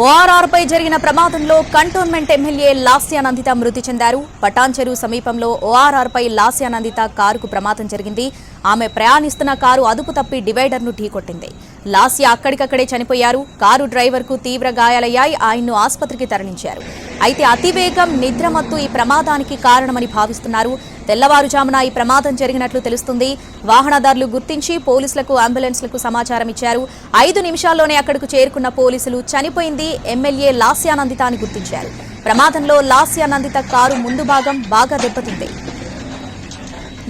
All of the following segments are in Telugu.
ఓఆర్ఆర్ పై జరిగిన ప్రమాదంలో కంటోన్మెంట్ ఎమ్మెల్యే లాస్యానందిత మృతి చెందారు. పటాన్చెరు సమీపంలో ఓఆర్ఆర్ పై లాస్యానందిత కారుకు ప్రమాదం జరిగింది. ఆమె ప్రయాణిస్తున్న కారు అదుపు తప్పి డివైడర్ను ఢీకొట్టింది. లాస్యా అక్కడికక్కడే చనిపోయారు. కారు డ్రైవర్కు తీవ్ర గాయాలయ్యాయి. ఆయన్ను ఆసుపత్రికి తరలించారు. అయితే అతివేగం, నిద్రమత్తు ఈ ప్రమాదానికి కారణమని భావిస్తున్నారు. తెల్లవారుజామున ఈ ప్రమాదం జరిగినట్లు తెలుస్తుంది. వాహనదారులు గుర్తించి పోలీసులకు, అంబులెన్స్లకు సమాచారం ఇచ్చారు. 5 నిమిషాల్లోనే అక్కడకు చేరుకున్న పోలీసులు చనిపోయింది ఎమ్మెల్యే లాస్యానందిత అని గుర్తించారు. ప్రమాదంలో లాస్యానందిత కారు ముందు భాగం బాగా దెబ్బతింది.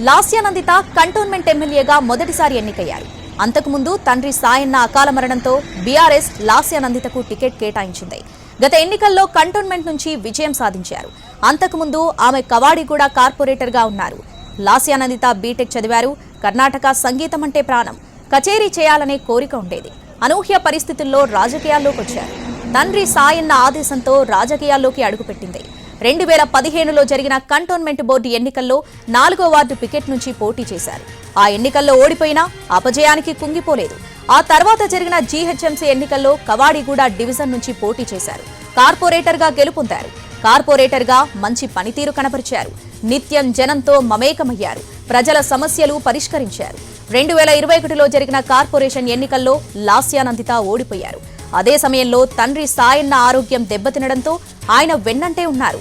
లాస్యానందిత కంటోన్మెంట్ ఎమ్మెల్యేగా మొదటిసారి ఎన్నికయ్యారు. అంతకుముందు తండ్రి సాయన్న అకాల మరణంతో బీఆర్ఎస్ లాస్యానందితకు టికెట్ కేటాయించింది. గత ఎన్నికల్లో కంటోన్మెంట్ నుంచి విజయం సాధించారు. అంతకుముందు ఆమె కవాడిగూడ కార్పొరేటర్గా ఉన్నారు. లాస్యానందిత బీటెక్ చదివారు. కర్ణాటక సంగీతం అంటే ప్రాణం. కచేరీ చేయాలనే కోరిక ఉండేది. అనూహ్య పరిస్థితుల్లో రాజకీయాల్లోకి వచ్చారు. తండ్రి సాయన్న ఆదేశంతో రాజకీయాల్లోకి అడుగుపెట్టింది. 2015లో జరిగిన కంటోన్మెంట్ బోర్డు ఎన్నికల్లో 4వ వార్డు పికెట్ నుంచి పోటీ చేశారు. ఆ ఎన్నికల్లో ఓడిపోయినా అపజయానికి కుంగిపోలేదు. ఆ తర్వాత జరిగిన జీహెచ్ఎంసీ ఎన్నికల్లో కవాడిగూడ డివిజన్ నుంచి పోటీ చేశారు. కార్పొరేటర్గా గెలుపొందారు. కార్పొరేటర్గా మంచి పనితీరు కనపరిచారు. నిత్యం జనంతో మమేకమయ్యారు. ప్రజల సమస్యలు పరిష్కరించారు. 2021లో జరిగిన కార్పొరేషన్ ఎన్నికల్లో లాస్యానందిత ఓడిపోయారు. అదే సమయంలో తండ్రి సాయన్న ఆరోగ్యం దెబ్బతినడంతో ఆయన వెన్నంటే ఉన్నారు.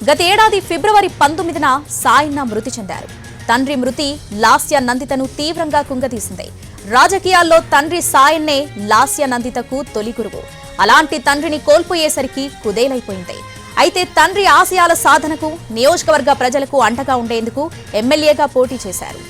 గత ఏడాది ఫిబ్రవరి 19న సాయన్న మృతి చెందారు. తండ్రి మృతి లాస్యానందితను తీవ్రంగా కుంగతీసింది. రాజకీయాల్లో తండ్రి సాయన్నే లాస్యానందితకు తొలి గురువు. అలాంటి తండ్రిని కోల్పోయేసరికి కుదేలైపోయింది. అయితే తండ్రి ఆశయాల సాధనకు, నియోజకవర్గ ప్రజలకు అండగా ఉండేందుకు ఎమ్మెల్యేగా పోటీ చేశారు.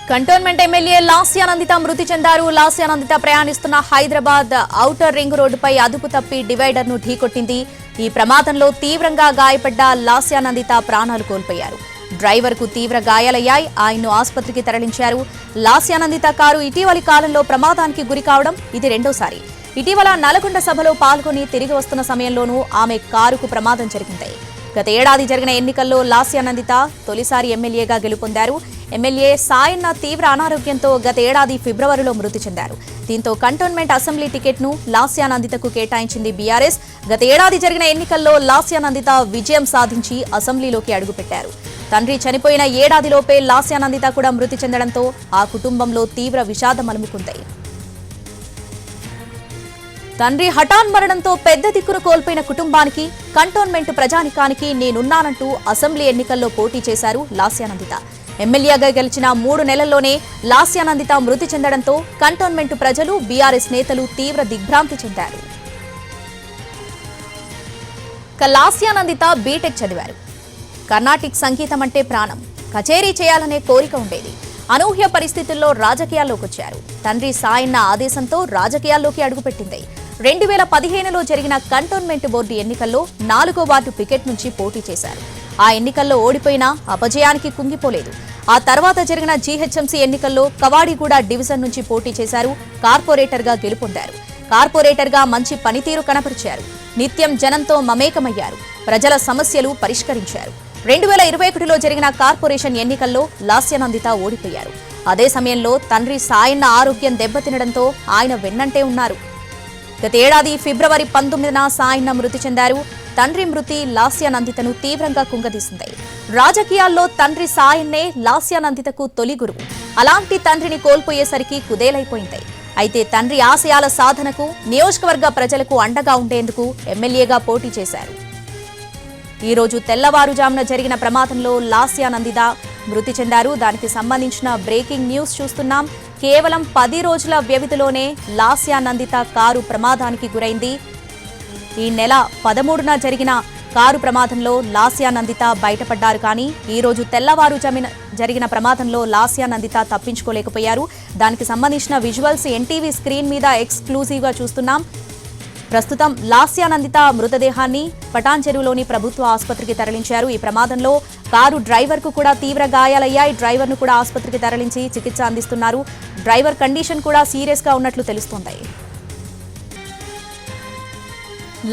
కంటోన్మెంట్ ఎమ్మెల్యే లాస్యానందిత మృతి చెందారు. లాస్యానందిత ప్రయాణిస్తున్న హైదరాబాద్ ఔటర్ రింగ్ రోడ్డుపై అదుపు తప్పి డివైడర్ను ఢీకొట్టింది. ఈ ప్రమాదంలో తీవ్రంగా గాయపడ్డ లాస్యానందిత ప్రాణాలు కోల్పోయారు. డ్రైవర్కు తీవ్ర గాయాలయ్యాయి. ఆయన్ను ఆసుపత్రికి తరలించారు. లాస్యానందిత కారు ఇటీవలి కాలంలో ప్రమాదానికి గురి కావడం ఇది రెండోసారి. ఇటీవల నల్గొండ సభలో పాల్గొని తిరిగి వస్తున్న సమయంలోనూ ఆమె కారుకు ప్రమాదం జరిగింది. గత ఏడాది జరిగిన ఎన్నికల్లో లాస్యానందిత తొలిసారి ఎమ్మెల్యేగా గెలుపొందారు. ఎమ్మెల్యే సాయన్న తీవ్ర అనారోగ్యంతో గత ఏడాది ఫిబ్రవరిలో మృతి చెందారు. దీంతో కంటోన్మెంట్ అసెంబ్లీ టికెట్ను లాస్యానందితకు కేటాయించింది బీఆర్ఎస్. గత ఏడాది జరిగిన ఎన్నికల్లో లాస్యానందిత విజయం సాధించి అసెంబ్లీలోకి అడుగుపెట్టారు. తండ్రి చనిపోయిన ఏడాదిలోపే లాస్యానందిత కూడా మృతి చెందడంతో ఆ కుటుంబంలో తీవ్ర విషాదం అలుముకుంది. తండ్రి హఠాన్ మరణంతో పెద్ద దిక్కును కోల్పోయిన కుటుంబానికి, కంటోన్మెంట్ ప్రజానికానికి నేనున్నానంటూ అసెంబ్లీ ఎన్నికల్లో పోటీ చేశారు లాస్యానందిత. ఎమ్మెల్యేగా గెలిచిన 3 నెలల్లోనే లాస్యానందిత మృతి చెందడంతో కంటోన్మెంట్ ప్రజలు, బీఆర్ఎస్ నేతలు తీవ్ర దిగ్భ్రాంతి చెందారు. లాస్యానందిత బీటెక్ చదివారు. కర్ణాటిక్ సంగీతం అంటే ప్రాణం. కచేరీ చేయాలనే కోరిక ఉండేది. అనూహ్య పరిస్థితుల్లో రాజకీయాల్లోకి వచ్చారు. తండ్రి సాయన్న ఆదేశంతో రాజకీయాల్లోకి అడుగుపెట్టింది. 2015లో జరిగిన కంటోన్మెంట్ బోర్డు ఎన్నికల్లో 4వ వార్డు పికెట్ నుంచి పోటీ చేశారు. ఆ ఎన్నికల్లో ఓడిపోయినా అపజయానికి కుంగిపోలేదు. ఆ తర్వాత జరిగిన జీహెచ్ఎంసీ ఎన్నికల్లో కవాడిగూడ డివిజన్ నుంచి పోటీ చేశారు. కార్పొరేటర్గా గెలుపొందారు. కార్పొరేటర్గా మంచి పనితీరు కనపరిచారు. నిత్యం జనంతో మమేకమయ్యారు. ప్రజల సమస్యలు పరిష్కరించారు. 2021లో జరిగిన కార్పొరేషన్ ఎన్నికల్లో లాస్యానందిత ఓడిపోయారు. అదే సమయంలో తండ్రి సాయన్న ఆరోగ్యం దెబ్బతినడంతో ఆయన వెన్నంటే ఉన్నారు. గత ఏడాది ఫిబ్రవరి 19న సాయన్న మృతి చెందారు. తండ్రి మృతి లాస్యానందితను తీవ్రంగా కుంగదీసింది. రాజకీయాల్లో తండ్రి సాయన్నే లాస్యానందితకు తొలి గురువు. అలాంటి తండ్రిని కోల్పోయేసరికి కుదేలైపోయింది. అయితే తండ్రి ఆశయాల సాధనకు, నియోజకవర్గ ప్రజలకు అండగా ఉండేందుకు ఎమ్మెల్యేగా పోటీ చేశారు. ఈ రోజు తెల్లవారుజామున జరిగిన ప్రమాదంలో లాస్యానందిత మృతి చెందారు. దానికి సంబంధించిన బ్రేకింగ్ న్యూస్ చూస్తున్నాం. కేవలం 10 రోజుల వ్యవధిలోనే లాస్యానందిత కారు ప్రమాదానికి గురైంది. ఈ నెల 13న జరిగిన కారు ప్రమాదంలో లాస్యానందిత బయటపడ్డారు. కానీ ఈ రోజు తెల్లవారుజామున జరిగిన ప్రమాదంలో లాస్యానందిత తప్పించుకోలేకపోయారు. దానికి సంబంధించిన విజువల్స్ ఎన్టీవీ స్క్రీన్ మీద ఎక్స్క్లూజివ్గా చూస్తున్నాం. ప్రస్తుతం లాస్యానందిత మృతదేహాన్ని పటాన్చెరులోని ప్రభుత్వ ఆసుపత్రికి తరలించారు. ఈ ప్రమాదంలో కారు డ్రైవర్కు కూడా తీవ్ర గాయాలయ్యాయి. డ్రైవర్ను కూడా ఆసుపత్రికి తరలించి చికిత్స అందిస్తున్నారు. డ్రైవర్ కండిషన్ కూడా సీరియస్ గా ఉన్నట్లు తెలుస్తోంది.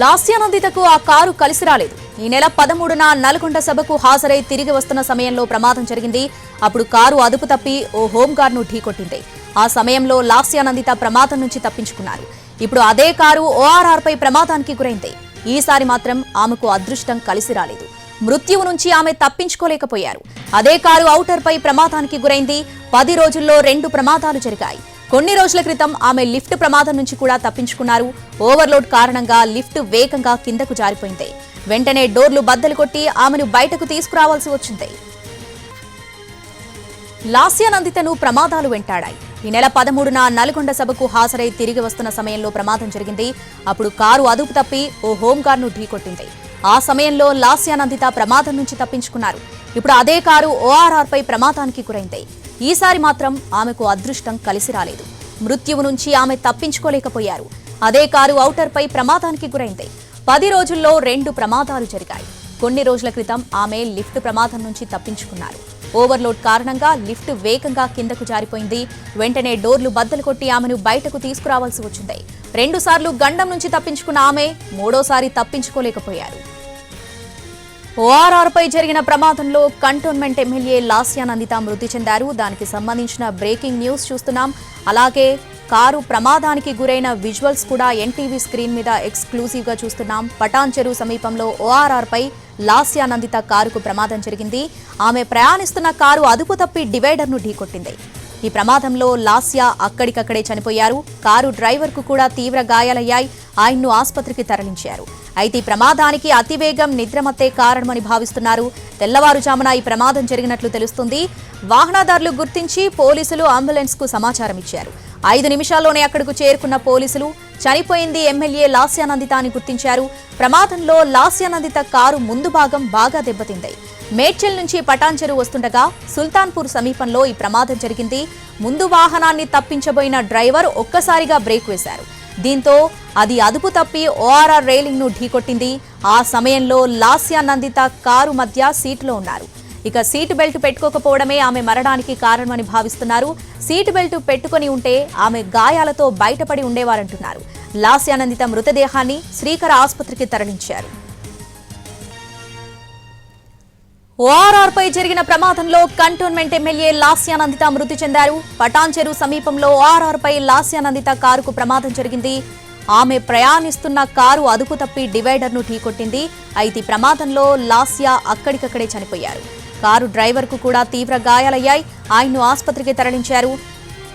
లాస్యానందితకు ఆ కారు కలిసి రాలేదు. ఈ నెల 13న నల్గొండ సభకు హాజరై తిరిగి వస్తున్న సమయంలో ప్రమాదం జరిగింది. అప్పుడు కారు అదుపు తప్పి ఓ హోంగార్డ్ను ఢీకొట్టింది. ఆ సమయంలో లాస్యానందిత ప్రమాదం నుంచి తప్పించుకున్నారు. ఇప్పుడు అదే కారు ORR పై ప్రమాదానికి గురైంది. ఈసారి మాత్రం ఆమెకు అదృష్టం కలిసి రాలేదు. మృత్యువు నుంచి ఆమె తప్పించుకోలేకపోయారు. అదే కారు ఔటర్ పై ప్రమాదానికి గురైంది. 10 రోజుల్లో 2 ప్రమాదాలు జరిగాయి. కొన్ని రోజుల క్రితం ఆమె లిఫ్ట్ ప్రమాదం నుంచి కూడా తప్పించుకున్నారు. ఓవర్లోడ్ కారణంగా లిఫ్ట్ వేగంగా కిందకు జారిపోయింది. వెంటనే డోర్లు బద్దలు కొట్టి ఆమెను బయటకు తీసుకురావాల్సి వచ్చింది. లాస్యా నందితను ప్రమాదాలు వెంటాడాయి. ఈ నెల 13న నల్గొండ సభకు హాజరై తిరిగి వస్తున్న సమయంలో ప్రమాదం జరిగింది. అప్పుడు కారు అదుపు తప్పి ఓ హోంగార్డ్ను ఢీకొట్టింది. ఆ సమయంలో లాస్యా నందిత ప్రమాదం నుంచి తప్పించుకున్నారు. ఇప్పుడు అదే కారు ORR పై ప్రమాదానికి గురైంది. ఈసారి మాత్రం ఆమెకు అదృష్టం కలిసి రాలేదు. మృత్యువు నుంచి ఆమె తప్పించుకోలేకపోయారు. అదే కారు ఔటర్ పై ప్రమాదానికి గురైంది. 10 రోజుల్లో 2 ప్రమాదాలు జరిగాయి. కొన్ని రోజుల క్రితం ఆమె లిఫ్ట్ ప్రమాదం నుంచి తప్పించుకున్నారు. ఓవర్లోడ్ కారణంగా లిఫ్ట్ వేగంగా కిందకు జారిపోయింది. వెంటనే డోర్లు బద్దలు కొట్టి ఆమెను బయటకు తీసుకురావాల్సి వచ్చింది. 2 సార్లు గండం నుంచి తప్పించుకున్న ఆమె మూడోసారి తప్పించుకోలేకపోయారు. ORR పై జరిగిన ప్రమాదంలో కంటోన్మెంట్ ఎమ్మెల్యే లాస్యా నందిత మృతి చెందారు. దానికి సంబంధించిన బ్రేకింగ్ న్యూస్ చూస్తున్నాం. అలాగే కారు ప్రమాదానికి గురైన విజువల్స్ కూడా ఎన్టీవీ స్క్రీన్ మీద ఎక్స్క్లూజివ్ గా చూస్తున్నాం. పటాన్ చెరువు సమీపంలో ORR పై లాస్యా నందిత కారుకు ప్రమాదం జరిగింది. ఆమె ప్రయాణిస్తున్న కారు అదుపు తప్పి డివైడర్ను ఢీకొట్టింది. ఈ ప్రమాదంలో లాస్యా అక్కడికక్కడే చనిపోయారు. కారు డ్రైవర్కు కూడా తీవ్ర గాయాలయ్యాయి. ఆయన్ను ఆసుపత్రికి తరలించారు. అయితే ఈ ప్రమాదానికి అతివేగం, నిద్రమత్తే కారణమని భావిస్తున్నారు. తెల్లవారుజామున ఈ ప్రమాదం జరిగినట్లు తెలుస్తుంది. వాహనదారులు గుర్తించి పోలీసులు అంబులెన్స్ కు సమాచారం ఇచ్చారు. 5 నిమిషాల్లోనే అక్కడకు చేరుకున్న పోలీసులు చనిపోయింది ఎమ్మెల్యే లాస్యా నందిత అని గుర్తించారు. ప్రమాదంలో లాస్యా నందిత కారు ముందు భాగం బాగా దెబ్బతింది. మేడ్చల్ నుంచి పటాన్ చెరువు వస్తుండగా సుల్తాన్పూర్ సమీపంలో ఈ ప్రమాదం జరిగింది. ముందు వాహనాన్ని తప్పించబోయిన డ్రైవర్ ఒక్కసారిగా బ్రేక్ వేశారు. దీంతో అది అదుపు తప్పి ORR రైలింగ్ ను ఢీకొట్టింది. ఆ సమయంలో లాస్యా నందిత కారు మధ్య సీటులో ఉన్నారు. ఇక సీటు బెల్ట్ పెట్టుకోకపోవడమే ఆమె మరణానికి కారణమని భావిస్తున్నారు. సీటు బెల్ట్ పెట్టుకుని ఉంటే ఆమె గాయాలతో బయటపడి ఉండేవారంటున్నారు. లాస్యా నందిత మృతదేహాన్ని శ్రీకర ఆసుపత్రికి తరలించారు. ORR పై జరిగిన ప్రమాదంలో కంటోన్మెంట్ ఎమ్మెల్యే లాస్యా నందిత మృతి చెందారు. పటాన్ చెరువు సమీపంలో ORR పై లాస్యా నందిత కారుకు ప్రమాదం జరిగింది. ఆమె ప్రయాణిస్తున్న కారు అదుపు తప్పి డివైడర్ను ఢీకొట్టింది. అయితే ప్రమాదంలో లాస్యా అక్కడికక్కడే చనిపోయారు. కారు డ్రైవర్కు కూడా తీవ్ర గాయాలయ్యాయి. ఆయన్ను ఆసుపత్రికి తరలించారు.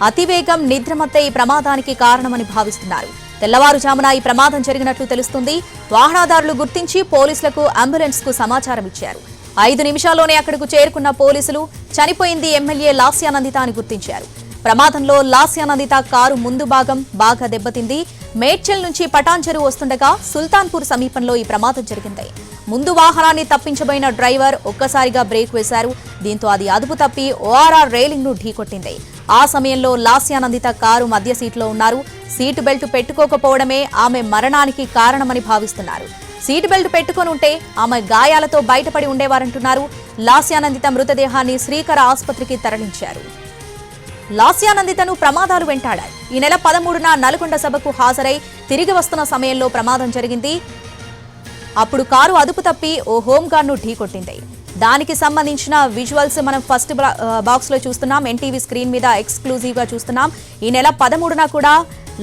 అతివేగం, నిద్రమత్తే ఈ ప్రమాదానికి కారణమని భావిస్తున్నారు. తెల్లవారుజామున ఈ ప్రమాదం జరిగినట్లు తెలుస్తుంది. వాహనదారులు గుర్తించి పోలీసులకు అంబులెన్స్ కు సమాచారం ఇచ్చారు. 5 నిమిషాల్లోనే అక్కడకు చేరుకున్న పోలీసులు చనిపోయింది ఎమ్మెల్యే లాస్యా నందిత అని గుర్తించారు. ప్రమాదంలో లాస్యా నందిత కారు ముందు భాగం బాగా దెబ్బతింది. మేడ్చల్ నుంచి పటాన్ చెరువు వస్తుండగా సుల్తాన్పూర్ సమీపంలో ఈ ప్రమాదం జరిగింది. ముందు వాహనాన్ని తప్పించబోయిన డ్రైవర్ ఒక్కసారిగా బ్రేక్ వేశారు. దీంతో అది అదుపు తప్పి ORR రైలింగ్ ను ఢీకొట్టింది. ఆ సమయంలో లాస్యా నందిత కారు మధ్య సీట్లో ఉన్నారు. సీటు బెల్ట్ పెట్టుకోకపోవడమే ఆమె మరణానికి కారణమని భావిస్తున్నారు. సీటు బెల్ట్ పెట్టుకుని ఉంటే ఆమె గాయాలతో బయటపడి ఉండేవారంటున్నారు. లాస్యా నందిత మృతదేహాన్ని శ్రీకర ఆసుపత్రికి తరలించారు. లాస్యా నందితను ప్రమాదాలు వెంటాడాయి. ఈ నెల 13న నల్గొండ సభకు హాజరై తిరిగి వస్తున్న సమయంలో ప్రమాదం జరిగింది. అప్పుడు కారు అదుపు తప్పి ఓ హోంగార్డ్ను ఢీకొట్టింది. దానికి సంబంధించిన విజువల్స్ మనం ఫస్ట్ బాక్స్ లో చూస్తున్నాం. ఎన్టీవీ స్క్రీన్ మీద ఎక్స్క్లూజివ్ గా చూస్తున్నాం. ఈ నెల 13న కూడా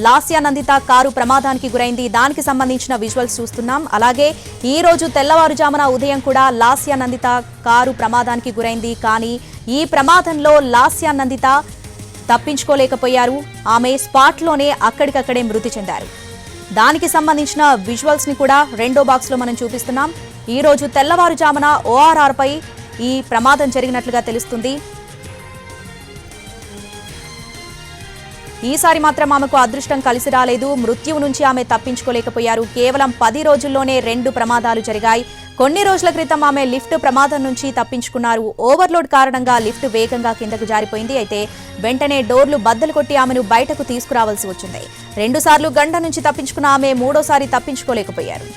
లాస్యా నందిత కారు ప్రమాదానికి గురైంది. దానికి సంబంధించిన విజువల్స్ చూస్తున్నాం. అలాగే ఈ రోజు తెల్లవారుజామున ఉదయం కూడా లాస్యా నందిత కారు ప్రమాదానికి గురైంది. కానీ ఈ ప్రమాదంలో లాస్యా నందిత తప్పించుకోలేకపోయారు. ఆమె స్పాట్లోనే అక్కడికక్కడే మృతి చెందారు. దానికి సంబంధించిన విజువల్స్ ని కూడా రెండో బాక్స్ లో మనం చూపిస్తున్నాం. ఈ రోజు తెల్లవారుజామున ORR పై ఈ ప్రమాదం జరిగినట్లుగా తెలుస్తుంది. ఈసారి మాత్రం ఆమెకు అదృష్టం కలిసి రాలేదు. మృత్యువు నుంచి ఆమె తప్పించుకోలేకపోయారు. కేవలం 10 రోజుల్లోనే 2 ప్రమాదాలు జరిగాయి. కొన్ని రోజుల క్రితం ఆమె లిఫ్ట్ ప్రమాదం నుంచి తప్పించుకున్నారు. ఓవర్లోడ్ కారణంగా లిఫ్ట్ వేగంగా కిందకు జారిపోయింది. అయితే వెంటనే డోర్లు బద్దలు కొట్టి ఆమెను బయటకు తీసుకురావాల్సి వచ్చింది. 2 సార్లు గండ నుంచి తప్పించుకున్న ఆమె మూడోసారి తప్పించుకోలేకపోయారు.